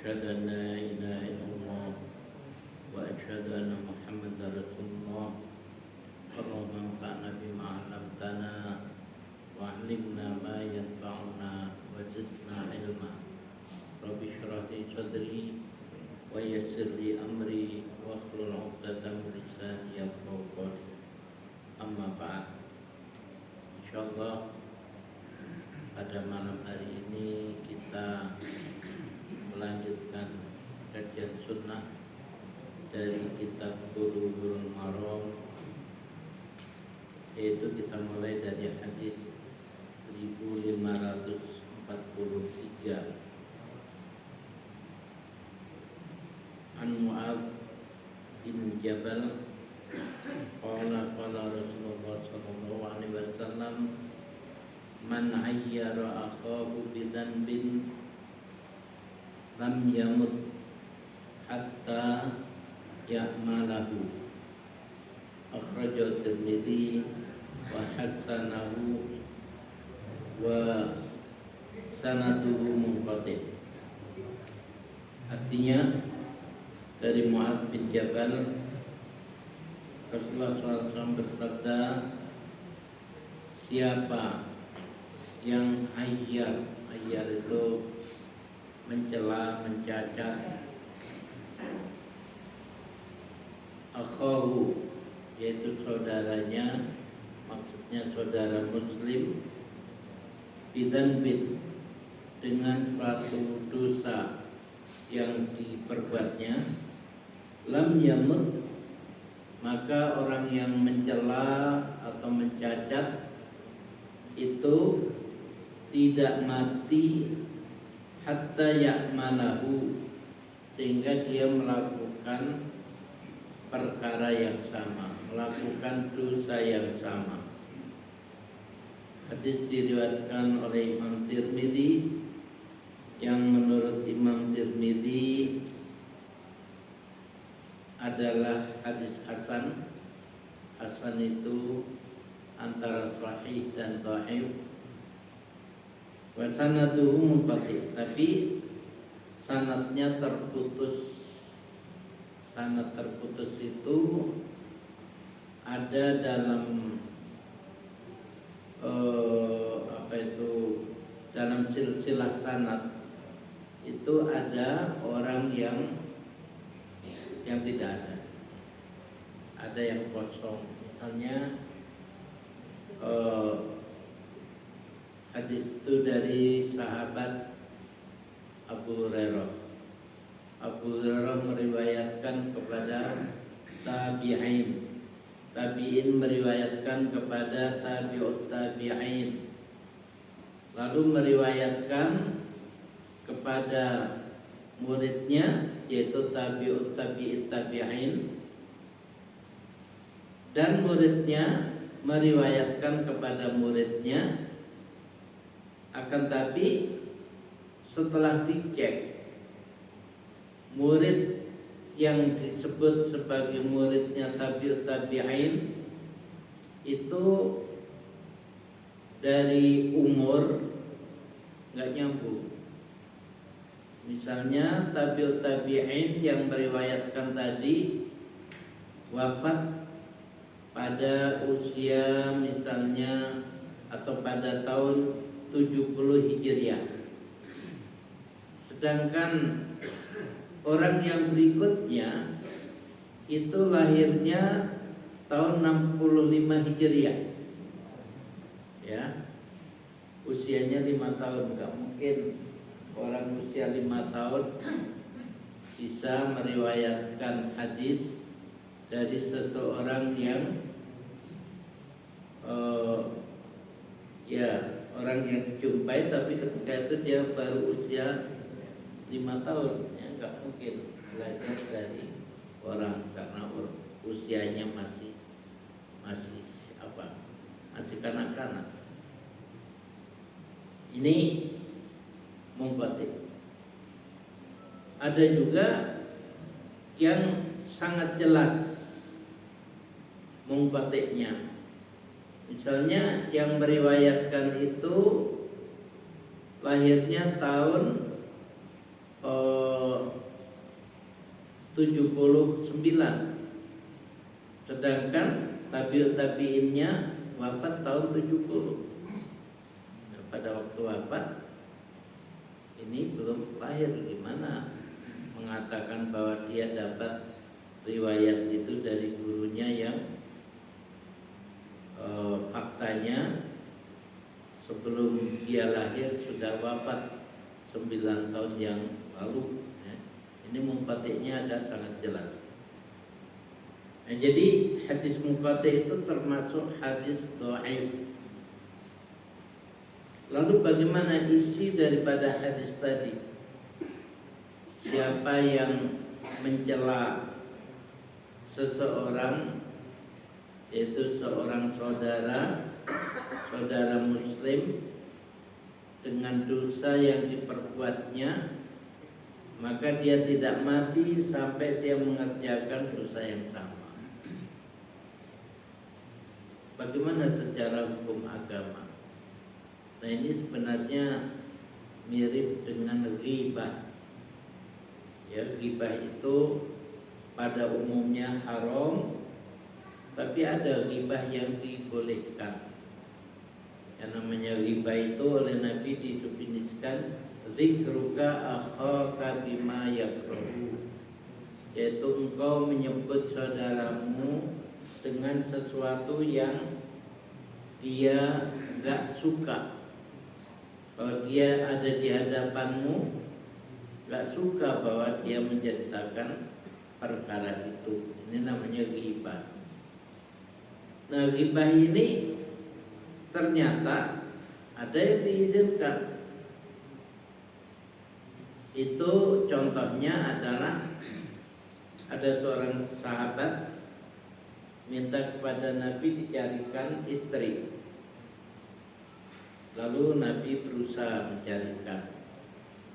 أشهد أن لا إله إلا الله وأشهد أن محمدا رسول الله اللهم انفعنا بما علمتنا وعلمنا ما ينفعنا وزدنا علما رب اشرح لي صدري ويسر لي أمري واحلل عقدة من لساني يفقهوا قولي أما بعد insyaallah pada malam hari ini kita melanjutkan kajian sunnah dari kitab Bulughul Maram, yaitu kita mulai dari hadis 1543 an Mu'adz bin Jabal qala Rasulullah sallallahu alaihi wasallam man ayyara akhahu bi dhanbin lam yamut hatta ya'malahu akhrajahu Tirmidzi wa hasanahu wa sanaduhu munqati'. Artinya dari Mu'adz bin Jabal, Rasulullah SAW bersabda, siapa yang ayyar itu mencela, mencacat, akhahu yaitu saudaranya, maksudnya saudara muslim, bidanbin dengan suatu dosa yang diperbuatnya, lam yamut, maka orang yang mencela atau mencacat itu tidak mati hatta ya'malahu, sehingga dia melakukan perkara yang sama, melakukan dosa yang sama. Hadis diriwayatkan oleh Imam Tirmidzi, yang menurut Imam Tirmidzi adalah hadis hasan. Hasan itu antara sahih dan dhaif. Wa sanaduhu munqati', tapi sanadnya terputus. Sanad terputus itu ada dalam dalam silsilah sanad itu ada orang yang tidak ada yang kosong. Misalnya hadis itu dari sahabat Abu Hurairah. Abu Hurairah meriwayatkan kepada tabi'in, tabi'in meriwayatkan kepada tabi'ut tabi'in, lalu meriwayatkan kepada muridnya yaitu tabi'ut tabi'in, dan muridnya meriwayatkan kepada muridnya. Akan tapi setelah dicek, murid yang disebut sebagai muridnya tabi'ut tabi'in itu dari umur nggak nyambung. Misalnya tabi'ut tabi'in yang meriwayatkan tadi wafat pada usia misalnya atau pada tahun 70 Hijriah. Sedangkan orang yang berikutnya itu lahirnya tahun 65 Hijriah. Ya. Usianya 5 tahun, enggak mungkin orang usia 5 tahun bisa meriwayatkan hadis dari seseorang yang orang yang jumpai tapi ketika itu dia baru usia 5 tahun, ya nggak mungkin belajar dari orang karena usianya masih kanak-kanak. Ini mungkoti. Ada juga yang sangat jelas mungkotinya. Misalnya yang meriwayatkan itu lahirnya tahun 79, sedangkan tabi'ut tabi'innya wafat tahun 70. Nah, pada waktu wafat ini belum lahir, gimana mengatakan bahwa dia dapat riwayat itu dari gurunya yang faktanya sebelum dia lahir sudah wafat 9 tahun yang lalu. Ini munqati'-nya ada sangat jelas. Nah, jadi hadis munqati' itu termasuk hadis dhaif. Lalu bagaimana isi daripada hadis tadi? Siapa yang mencela seseorang, yaitu seorang saudara muslim dengan dosa yang diperbuatnya, maka dia tidak mati sampai dia mengerjakan dosa yang sama. Bagaimana secara hukum agama? Nah, ini sebenarnya mirip dengan ghibah. Ya, ghibah itu pada umumnya haram, tapi ada ghibah yang dibolehkan. Yang namanya ghibah itu oleh Nabi didefinisikan zikruka akhaka bima yakrahu, yaitu engkau menyebut saudaramu dengan sesuatu yang dia enggak suka. Kalau dia ada di hadapanmu, enggak suka bahwa dia menceritakan perkara itu. Ini namanya ghibah. Nah, ghibah ini ternyata ada yang diizinkan. Itu contohnya adalah ada seorang sahabat minta kepada Nabi dicarikan istri. Lalu Nabi berusaha mencarikan,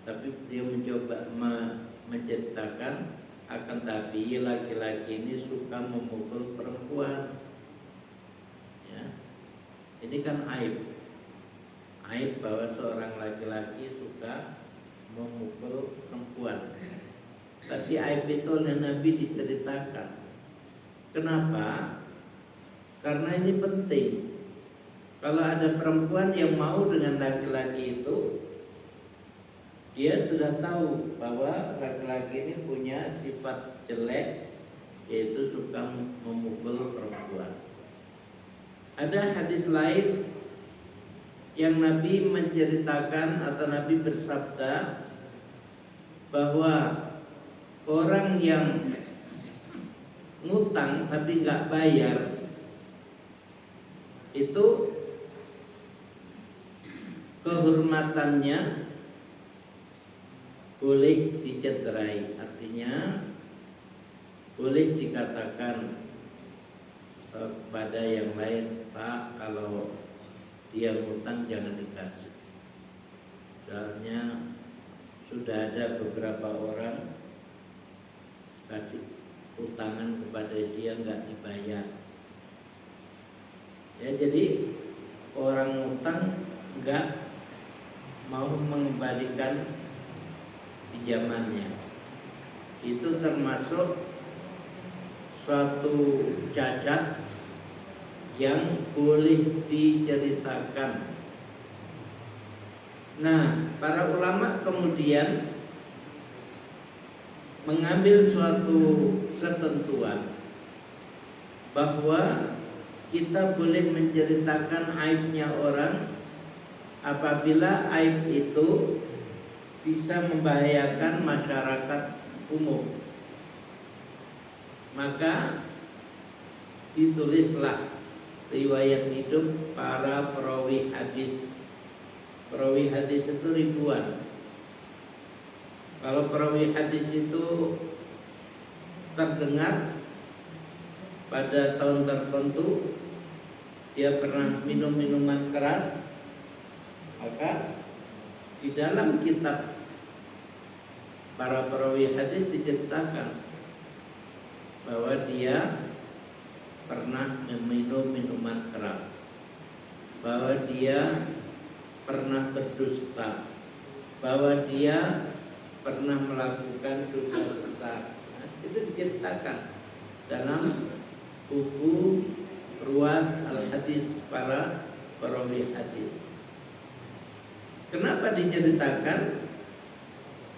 tapi dia mencoba menceritakan, akan tapi laki-laki ini suka memukul perempuan. Ya. Ini kan aib bahwa seorang laki-laki suka memukul perempuan. Tapi aib itu oleh Nabi diceritakan. Kenapa? Karena ini penting. Kalau ada perempuan yang mau dengan laki-laki itu, dia sudah tahu bahwa laki-laki ini punya sifat jelek, yaitu suka memukul perempuan. Ada hadis lain yang Nabi menceritakan atau Nabi bersabda bahwa orang yang ngutang tapi nggak bayar itu kehormatannya boleh dicederai, artinya boleh dikatakan kepada yang lain, Pak, kalau dia ngutang jangan dikasih. Soalnya sudah ada beberapa orang kasih utangan kepada dia nggak dibayar. Ya, jadi orang ngutang nggak mau mengembalikan pinjamannya. Itu termasuk suatu cacat yang boleh diceritakan. Nah, para ulama kemudian mengambil suatu ketentuan bahwa kita boleh menceritakan aibnya orang apabila aib itu bisa membahayakan masyarakat umum. Maka ditulislah riwayat hidup para perawi hadis. Perawi hadis itu ribuan. Kalau perawi hadis itu terdengar pada tahun tertentu dia pernah minum minuman keras, maka di dalam kitab para perawi hadis diceritakan bahwa dia pernah meminum minuman keras, bahwa dia pernah berdusta, bahwa dia pernah melakukan dosa besar. Nah, itu diceritakan dalam buku Ruwat al-Hadis, para perawi hadis. Kenapa diceritakan?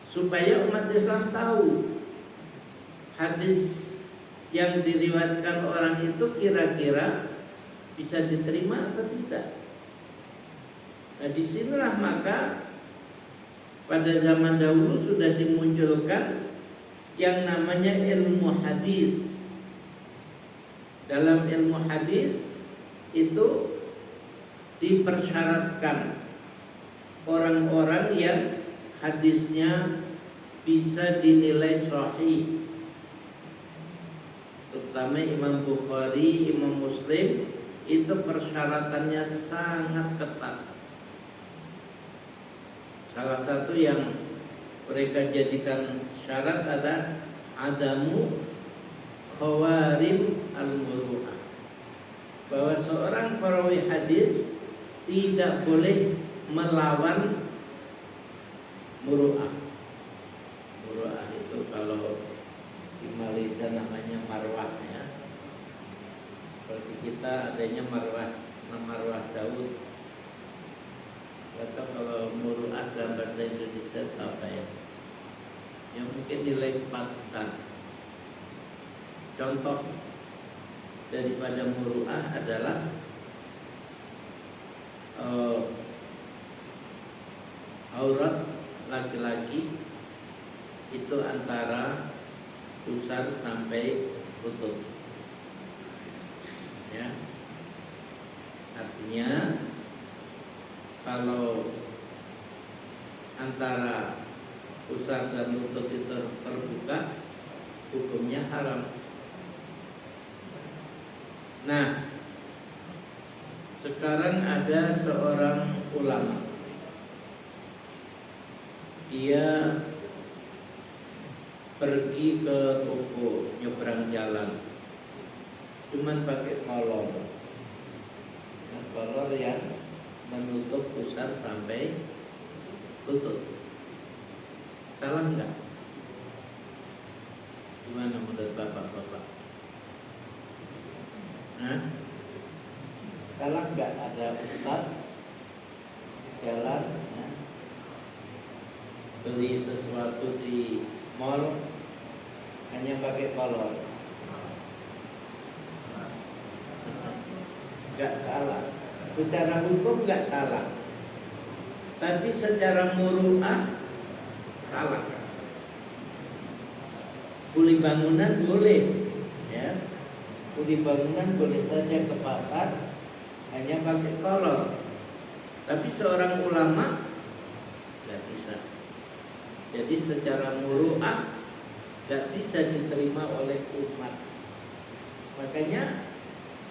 Supaya umat Islam tahu hadis yang diriwayatkan orang itu kira-kira bisa diterima atau tidak. Nah, disinilah maka pada zaman dahulu sudah dimunculkan yang namanya ilmu hadis. Dalam ilmu hadis itu dipersyaratkan orang-orang yang hadisnya bisa dinilai sahih, terutama Imam Bukhari, Imam Muslim, itu persyaratannya sangat ketat. Salah satu yang mereka jadikan syarat adalah adamu khawarim al-muru'ah, bahwa seorang perawi hadis tidak boleh melawan muru'ah. Muru'ah itu kalau di Malaysia namanya marwah ya. Seperti kita adanya marwah Daud. Atau kalau muru'ah dalam bahasa Indonesia itu apa ya? Yang mungkin nilai 4. Contoh daripada muru'ah adalah aurat laki-laki itu antara pusar sampai lutut. Ya. Artinya kalau antara pusar dan lutut itu terbuka, hukumnya haram. Nah, sekarang ada seorang ulama, dia pergi ke toko nyebrang jalan, cuman pakai kolor, kolor yang menutup pusar sampai lutut. Salah enggak? Gimana menurut bapak-bapak? Salah enggak ada ustaz jalan ya, beli sesuatu di mall hanya pakai kolor? Enggak salah. Secara hukum enggak salah, tapi secara muru'ah salah. Kuli bangunan boleh, ya. Kuli bangunan boleh saja ke pasar hanya pakai kolor, tapi seorang ulama nggak bisa. Jadi secara muru'ah nggak bisa diterima oleh umat. Makanya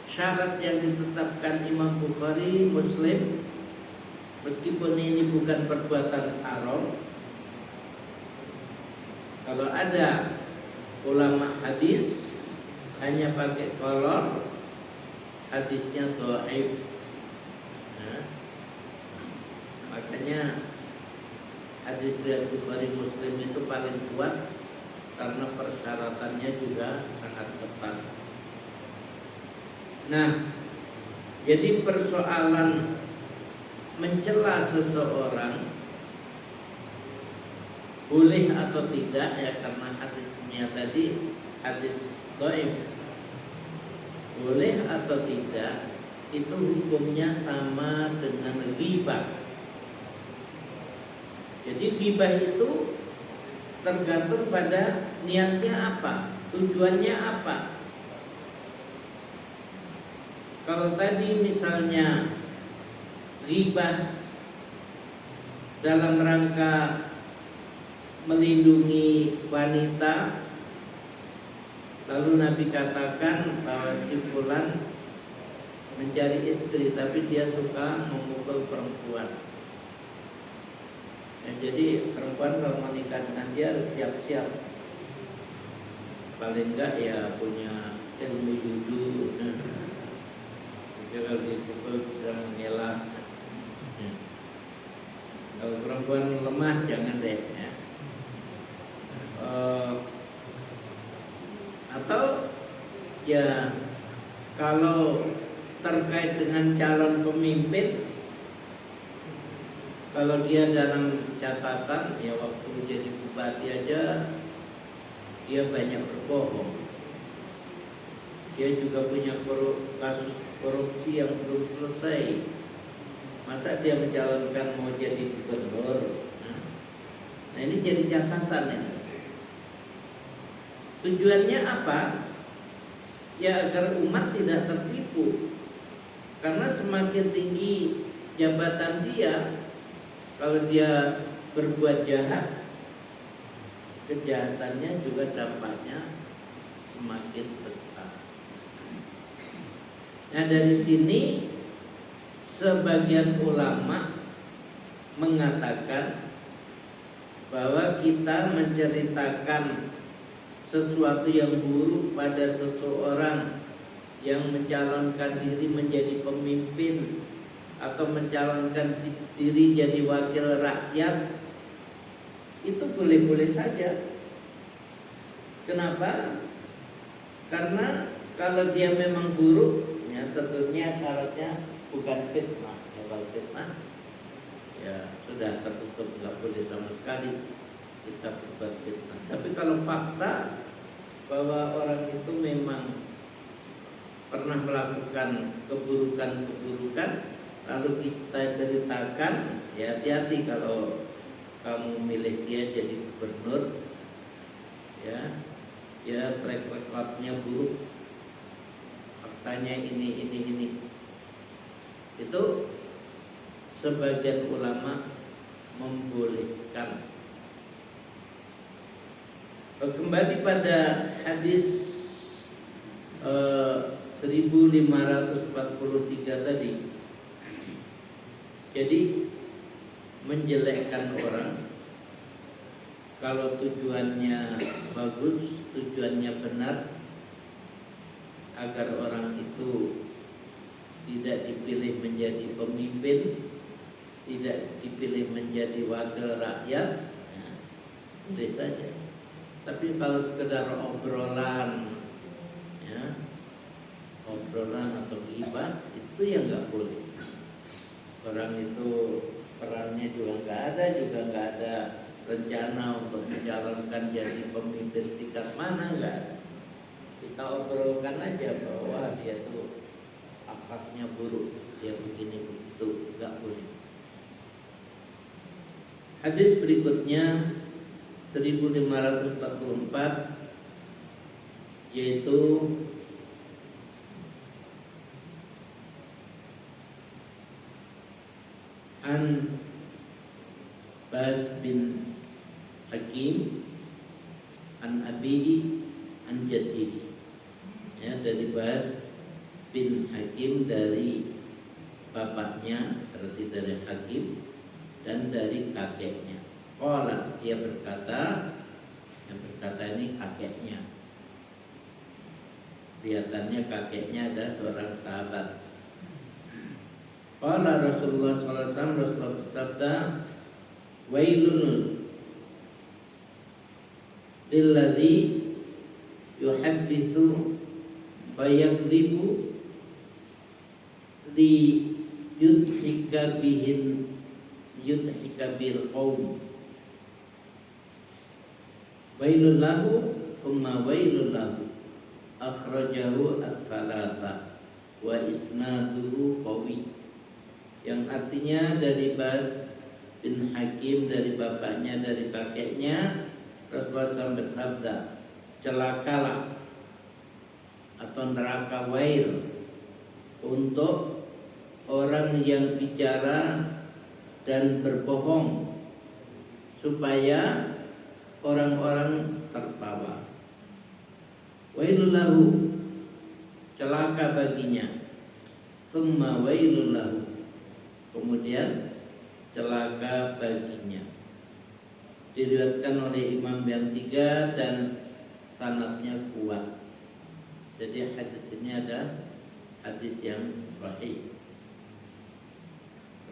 syarat yang ditetapkan Imam Bukhari, Muslim, meskipun ini bukan perbuatan haram, kalau ada ulama hadis hanya pakai kolor, hadisnya dhaif. Nah, makanya hadis riwayat Bukhari Muslim itu paling kuat karena persyaratannya juga sangat ketat. Nah, jadi persoalan mencela seseorang boleh atau tidak ya, karena hadisnya tadi hadis dhaif. Boleh atau tidak itu hukumnya sama dengan ghibah. Jadi ghibah itu tergantung pada niatnya apa, tujuannya apa. Kalau tadi misalnya ghibah dalam rangka melindungi wanita, lalu Nabi katakan bahwa si fulan mencari istri tapi dia suka memukul perempuan. Ya, jadi perempuan kalau menikah dengan dia harus siap-siap, paling enggak ya punya ilmu judu. Kalau dipukul bisa mengelak. Kalau perempuan lemah jangan deh ya. Ya, kalau terkait dengan calon pemimpin, kalau dia dalam catatan, ya waktu jadi bupati aja dia banyak berbohong. Dia juga punya kasus korupsi yang belum selesai. Masa dia mencalonkan mau jadi gubernur? Nah ini jadi catatan ya. Tujuannya apa? Ya agar umat tidak tertipu. Karena semakin tinggi jabatan dia, kalau dia berbuat jahat, kejahatannya juga dampaknya semakin besar. Nah dari sini sebagian ulama mengatakan bahwa kita menceritakan sesuatu yang buruk pada seseorang yang mencalonkan diri menjadi pemimpin atau mencalonkan diri jadi wakil rakyat, itu boleh-boleh saja. Kenapa? Karena kalau dia memang buruk, ya tentunya syaratnya bukan fitnah. Ya, kalau fitnah ya sudah tertutup, nggak boleh sama sekali kita berbuat fitnah. Tapi kalau fakta bahwa orang itu memang pernah melakukan keburukan-keburukan, lalu kita ceritakan, ya hati-hati kalau kamu milih dia jadi gubernur, ya track recordnya buruk, faktanya ini. Itu sebagian ulama membolehkan. Kembali pada hadis 1543 tadi. Jadi menjelekkan orang kalau tujuannya bagus, tujuannya benar, agar orang itu tidak dipilih menjadi pemimpin, tidak dipilih menjadi wakil rakyat, ya, boleh saja. Tapi kalau sekedar obrolan, ya, obrolan atau ghibah, itu yang nggak boleh. Orang itu perannya juga nggak ada rencana untuk mencalonkan jadi pemimpin tingkat mana, nggak ada. Kita obrolkan aja bahwa dia tuh akhlaknya buruk, dia begini begitu, nggak boleh. Hadis berikutnya 1544, yaitu an Bas bin Hakim an abihi an jaddihi, ya, dari Bas bin Hakim dari bapaknya, berarti dari Hakim, dan dari kakeknya. Qala, dia berkata, yang berkata ini kakeknya. Kelihatannya kakeknya ada seorang sahabat. Qala Rasulullah sallallahu alaihi wasallam, Rasulullah bersabda, wailun lilladzi yuhadditsu fayakdzibu li yudhika bil qaum. Wailul lahu thumma wailul lahu, akhrajahu at-thalatha wa isnaduhu qawi. Yang artinya dari Bas bin Hakim, dari bapaknya, dari kakeknya, Rasulullah SAW bersabda, celakalah atau neraka wail untuk orang yang bicara dan berbohong supaya orang-orang tertawa. Wailul lahu, celaka baginya. Tsumma wailul lahu, kemudian celaka baginya. Diriwayatkan oleh Imam yang 3 dan sanadnya kuat. Jadi hadis ini ada hadis yang sahih.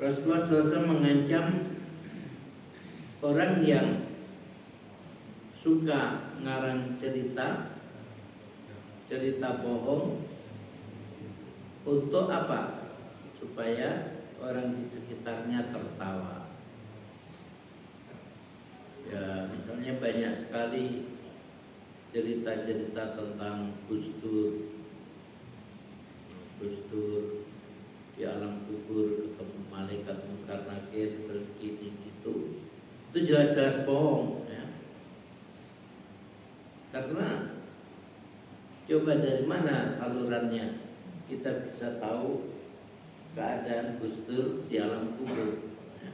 Rasulullah SAW mengancam orang yang suka ngarang cerita cerita bohong untuk apa? Supaya orang di sekitarnya tertawa. Ya, misalnya banyak sekali cerita-cerita tentang Gus Dur di alam kubur ketemu malaikat Munkar Nakir terus gini gitu. Itu jelas-jelas bohong ya. Karena coba dari mana salurannya kita bisa tahu keadaan Gus Dur di alam kubur ya.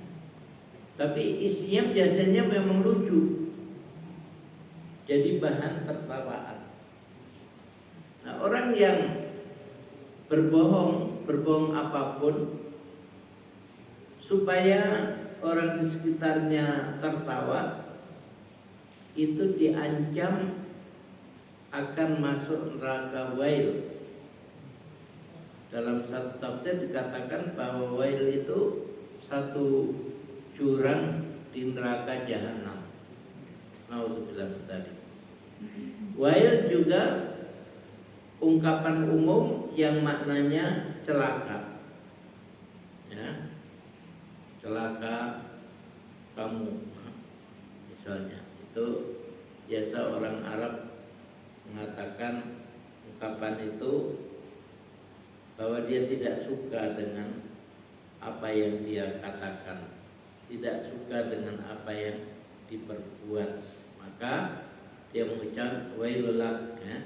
Tapi isinya biasanya memang lucu, jadi bahan tertawaan. Nah, orang yang berbohong apapun supaya orang di sekitarnya tertawa, itu diancam akan masuk neraka wail. Dalam satu tafsir dikatakan bahwa wail itu satu jurang di neraka jahanam. Nauzubillah min dzalik. Wail juga ungkapan umum yang maknanya celaka. Ya. Celaka kamu. Misalnya, itu biasa orang Arab mengatakan ungkapan itu bahwa dia tidak suka dengan apa yang dia katakan, tidak suka dengan apa yang diperbuat, maka dia mengucap wailulak ya,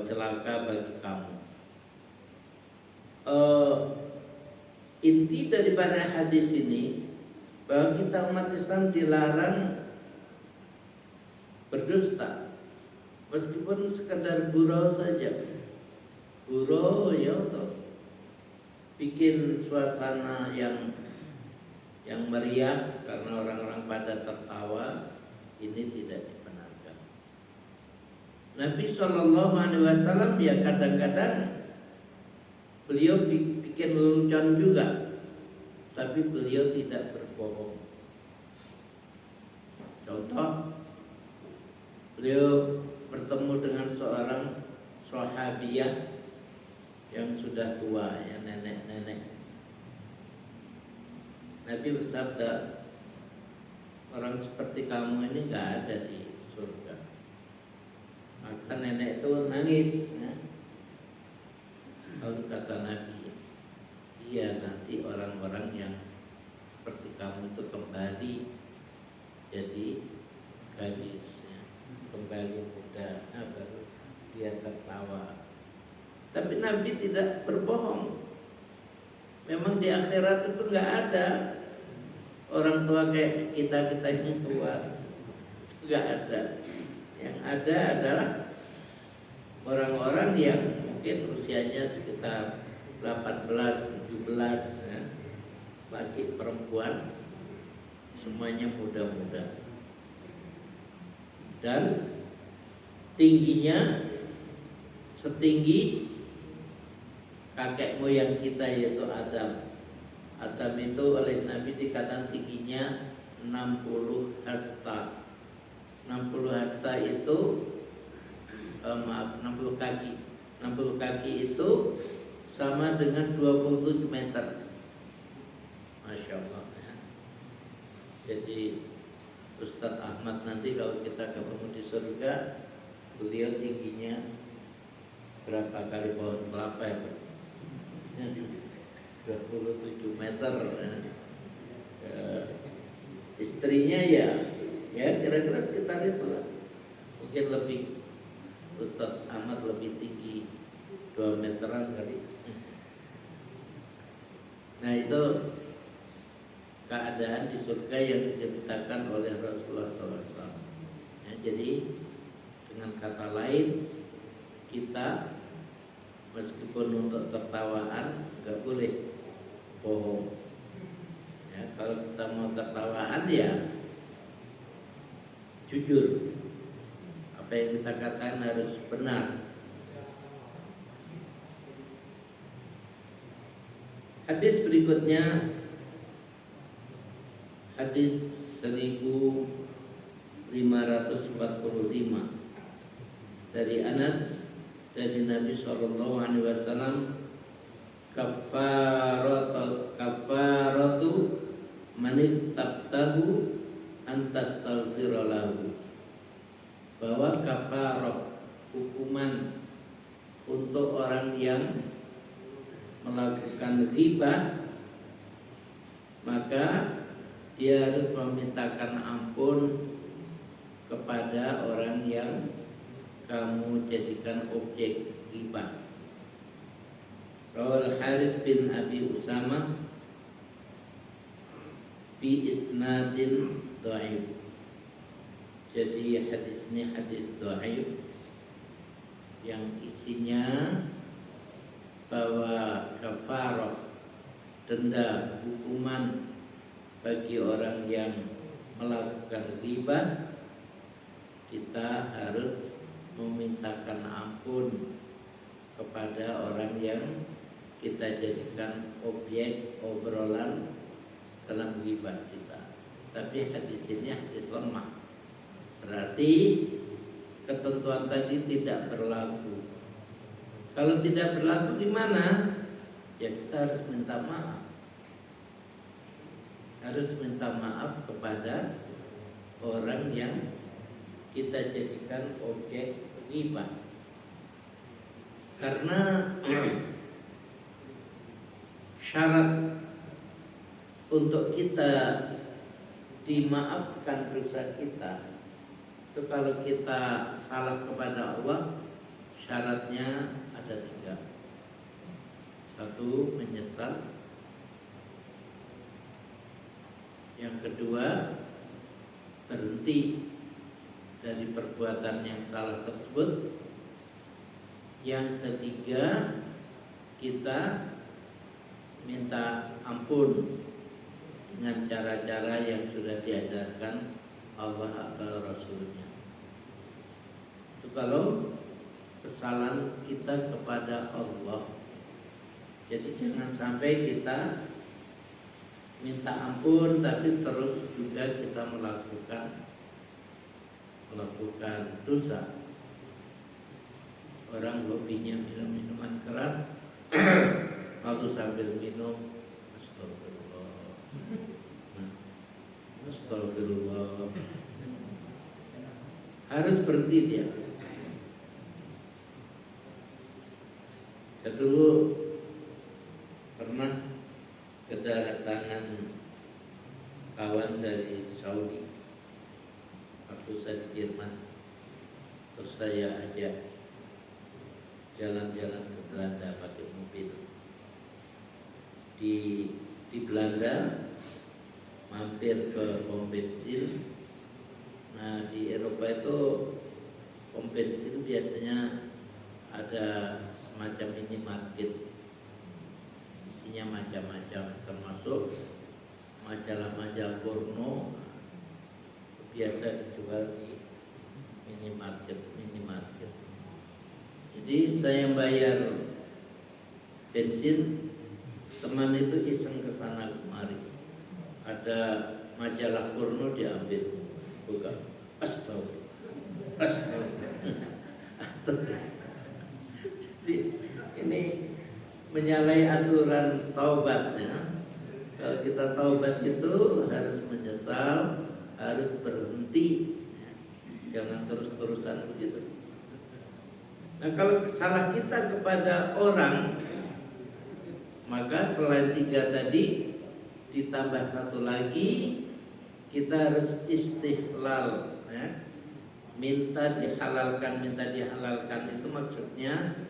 celaka bagi kamu. Inti daripada hadis ini bahwa kita umat Islam dilarang berdusta, meskipun sekedar gurau saja. Gurau ya toh, bikin suasana yang meriah karena orang-orang pada tertawa, ini tidak dibenarkan. Nabi SAW ya kadang-kadang beliau bikin lelucon juga, tapi beliau tidak berbohong. Contoh, beliau bertemu dengan seorang sahabiyah yang sudah tua, ya nenek-nenek. Nabi bersabda, orang seperti kamu ini nggak ada di surga. Maka nenek itu nangis. Ya. Lalu kata Nabi, iya nanti orang-orang yang seperti kamu itu kembali jadi gadis, ya. Kembali muda, nah baru dia tertawa. Tapi Nabi tidak berbohong. Memang di akhirat itu nggak ada orang tua kayak kita yang tua, nggak ada. Yang ada adalah orang-orang yang mungkin usianya sekitar 18, 17 ya. Laki perempuan semuanya muda-muda. Dan tingginya setinggi kakek moyang kita yaitu Adam. Adam itu oleh Nabi dikatakan tingginya 60 hasta. 60 hasta itu 60 kaki. 60 kaki itu sama dengan 27 meter. Masya Allah ya. Jadi Ustadz Ahmad nanti kalau kita ketemu di surga, beliau tingginya berapa kali pohon kelapa ya? 27 meter ya. Istrinya ya kira-kira sekitar itulah. Mungkin lebih, Ustadz Ahmad lebih tinggi 2 meteran kali. Nah itu keadaan di surga yang diceritakan oleh Rasulullah SAW. Ya, jadi dengan kata lain, kita meskipun untuk tertawaan nggak boleh bohong. Ya, kalau kita mau tertawaan ya jujur. Apa yang kita katakan harus benar. Hadis berikutnya, hadis 1545 dari Anas dari Nabi Shallallahu Alaihi Wasallam, kafaratu manit tabtahu antas talfirolahu, bahwa kafarah hukuman untuk orang yang melakukan ghibah, maka dia harus memintakan ampun kepada orang yang kamu jadikan objek ghibah. Rawal Haris bin Abi Usama bi isnadin dhaif. Jadi hadis ini hadis dhaif yang isinya bahwa kafarah, denda, hukuman bagi orang yang melakukan ghibah, kita harus memintakan ampun kepada orang yang kita jadikan objek obrolan dalam ghibah kita. Tapi hadis ini hadis lemah, berarti ketentuan tadi tidak berlaku. Kalau tidak berlaku gimana? Ya kita harus minta maaf. Harus minta maaf kepada orang yang kita jadikan objek ghibah. Karena syarat untuk kita dimaafkan dosa kita itu kalau kita salah kepada Allah, syaratnya ada 3. 1, menyesal. Yang kedua, berhenti dari perbuatan yang salah tersebut. Yang ketiga, kita minta ampun dengan cara-cara yang sudah diajarkan Allah atau Rasulnya. Itu kalau kesalahan kita kepada Allah. Jadi jangan sampai kita minta ampun tapi terus juga kita melakukan dosa. Orang hobinya minum minuman keras, lalu sambil minum astagfirullah, harus berhenti dia. Saya dulu pernah kedatangan kawan dari Saudi waktu saya di Jerman, terus saya ajak jalan-jalan ke Belanda pakai mobil. Di Belanda mampir ke pom bensin. Nah di Eropa itu pom bensin biasanya ada semacam minimarket, isinya macam-macam, termasuk majalah-majalah porno biasa dijual di minimarket. Jadi saya bayar bensin, teman itu iseng ke sana kemari, ada majalah porno diambil, buka, astagfirullah. Jadi ini menyalahi aturan taubatnya. Kalau kita taubat itu harus menyesal, harus berhenti, jangan terus-terusan begitu. Nah kalau salah kita kepada orang, maka selain 3 tadi ditambah 1 lagi, kita harus istihlal, ya. Minta dihalalkan itu maksudnya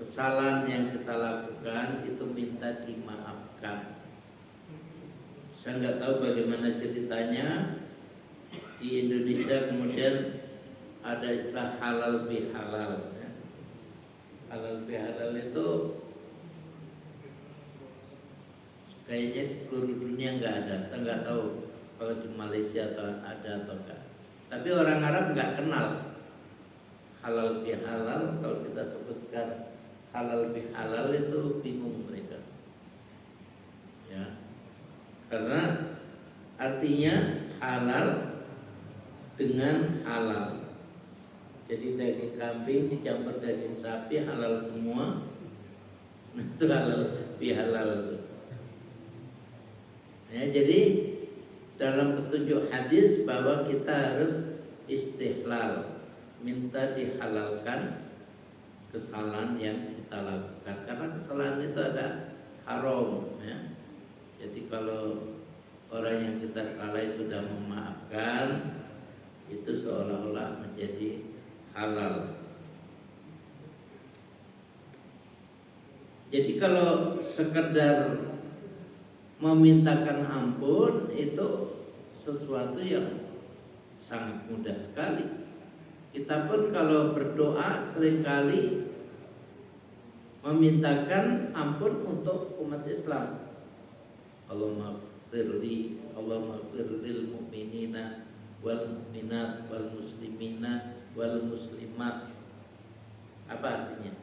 kesalahan yang kita lakukan itu minta dimaafkan. Saya nggak tahu bagaimana ceritanya di Indonesia kemudian ada istilah halal bihalal, ya. Halal bihalal itu kayaknya di seluruh dunia nggak ada. Saya nggak tahu kalau di Malaysia atau ada atau enggak. Tapi orang Arab nggak kenal halal bihalal. Kalau kita sebutkan halal bihalal itu bingung mereka, ya. Karena artinya halal dengan halal. Jadi daging kambing dicampur daging sapi halal semua. Itu halal, bihalal. Ya, jadi dalam petunjuk hadis bahwa kita harus istihlal, minta dihalalkan kesalahan yang kita lakukan, karena kesalahan itu ada haram. Ya. Jadi kalau orang yang kita salah sudah memaafkan, itu seolah-olah menjadi halal. Jadi kalau sekedar memintakan ampun itu sesuatu yang sangat mudah sekali. Kita pun kalau berdoa seringkali memintakan ampun untuk umat Islam. Allahumma firli, Allahumma firlil mu'minina wal mu'minat wal muslimina wal muslimat. Apa artinya?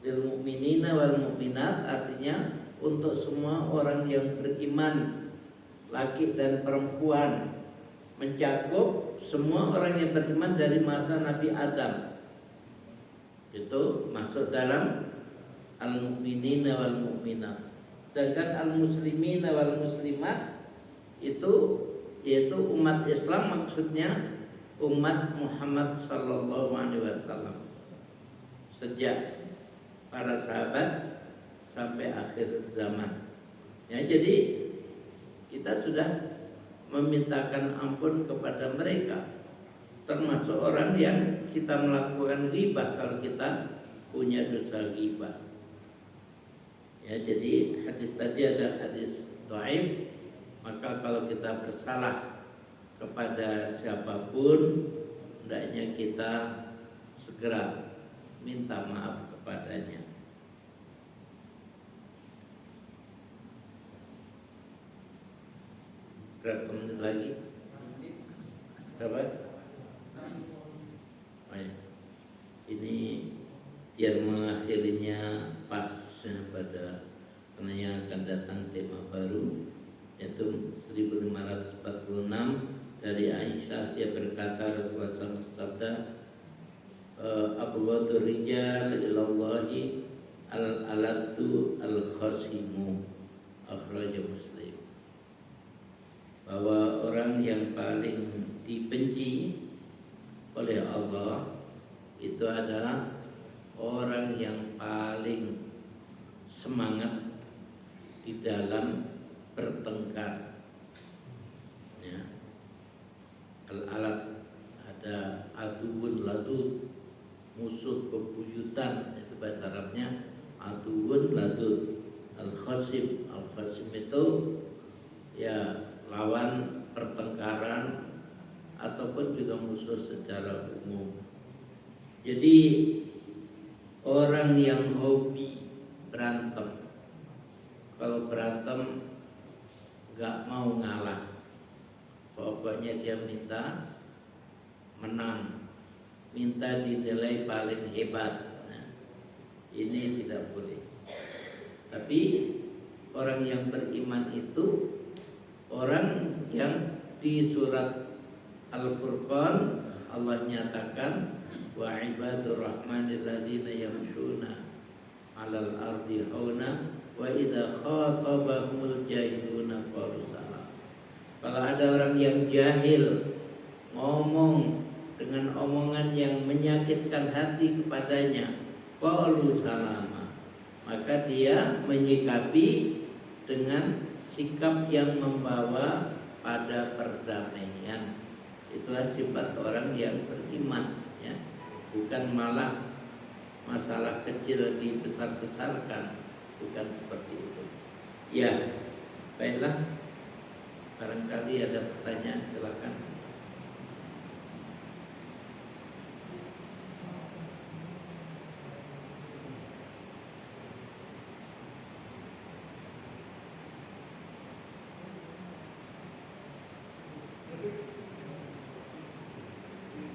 Lil mu'minina wal mu'minat artinya untuk semua orang yang beriman, laki dan perempuan, mencakup semua orang yang beriman dari masa Nabi Adam. Itu masuk dalam al-mu'minina wal mu'minat. Sedangkan al-muslimina wal muslimat itu yaitu umat Islam, maksudnya umat Muhammad sallallahu alaihi wasallam. Sejak para sahabat sampai akhir zaman. Ya, jadi kita sudah memintakan ampun kepada mereka, termasuk orang yang kita melakukan ghibah kalau kita punya dosa ghibah. Ya, jadi hadis tadi ada hadis dhaif, maka kalau kita bersalah kepada siapapun, hendaknya kita segera minta maaf kepadanya. Berapa menit lagi? Berapa? Oh ya. Ini yang mengakhirinya pas pada karena yang akan datang tema baru, yaitu 1546 dari Aisyah. Dia berkata, Rasulullah SAW bersabda, abghadur rijal ilallahi al-alatu al-khasimu, akhrajahu Muslim. Bahwa orang yang paling dibenci oleh Allah itu adalah orang yang paling semangat di dalam bertengkar. Ya. Al-alat ada aduun ladud, musuh bebuyutan, itu bahasa Arabnya aduun ladud. Al-khasim itu ya lawan pertengkaran ataupun juga musuh secara umum. Jadi orang yang hobi berantem, kalau berantem gak mau ngalah, pokoknya dia minta menang, minta dinilai paling hebat. Nah, ini tidak boleh. Tapi orang yang beriman itu orang yang di surat Al-Furqan Allah nyatakan, wa ibadur rahmanil ladzina yamshuna 'alal ardi hauna wa idza khatabahumul jahiluna qalu salam. Kalau ada orang yang jahil ngomong dengan omongan yang menyakitkan hati kepadanya, qalu salama, maka dia menyikapi dengan sikap yang membawa pada perdamaian. Itulah sifat orang yang beriman, ya. Bukan malah masalah kecil dibesar-besarkan, bukan seperti itu. Ya, baiklah. Barangkali ada pertanyaan, silakan.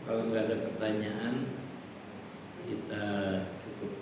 Kalau nggak ada pertanyaan, kita cukup